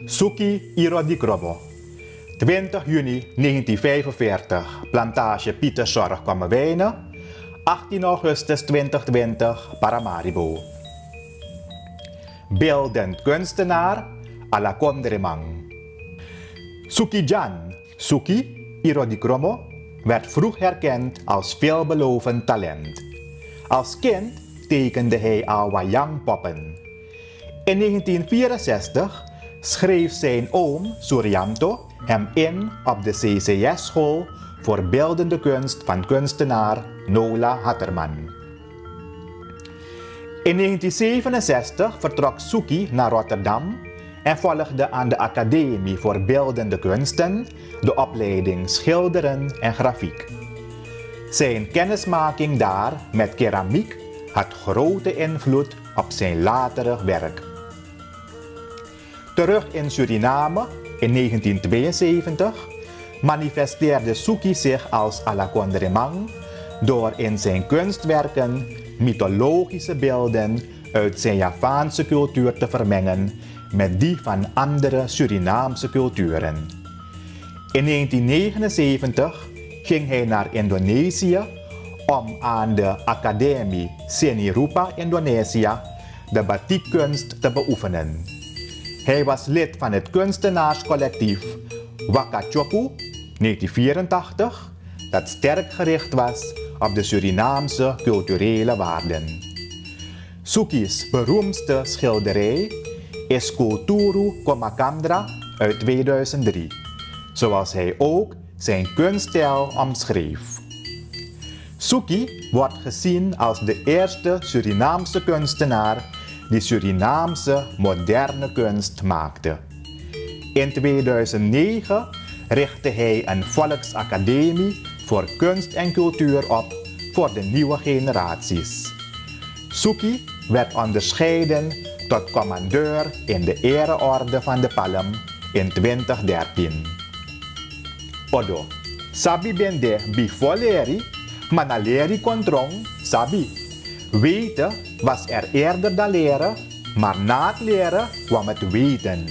Suki Irodikromo. 20 juni 1945, plantage Pieterzorg Kommerwijnen. 18 augustus 2020, Paramaribo. Beeldend kunstenaar Alakondremang. Suki Jan, Suki Irodikromo, werd vroeg herkend als veelbelovend talent. Als kind tekende hij al wayangpoppen. In 1964 schreef zijn oom Suryanto hem in op de CCS-school voor beeldende kunst van kunstenaar Nola Hatterman. In 1967 vertrok Suki naar Rotterdam en volgde aan de Academie voor Beeldende Kunsten de opleiding Schilderen en Grafiek. Zijn kennismaking daar met keramiek had grote invloed op zijn latere werk. Terug in Suriname in 1972 manifesteerde Suki zich als Alakondremang door in zijn kunstwerken mythologische beelden uit zijn Javaanse cultuur te vermengen met die van andere Surinaamse culturen. In 1979 ging hij naar Indonesië om aan de Academie Seni Rupa Indonesië de batikkunst te beoefenen. Hij was lid van het kunstenaarscollectief Wakachopu 1984, dat sterk gericht was op de Surinaamse culturele waarden. Suki's beroemdste schilderij is Kulturu Komakandra uit 2003, zoals hij ook zijn kunststijl omschreef. Suki wordt gezien als de eerste Surinaamse kunstenaar die Surinaamse moderne kunst maakte. In 2009 richtte hij een volksacademie voor kunst en cultuur op voor de nieuwe generaties. Suki werd onderscheiden tot commandeur in de ereorde van de Palm in 2013. Odo, sabi bende bifoleri, manaleri kontrong, sabi. Weten was er eerder dan leren, maar na het leren kwam het weten.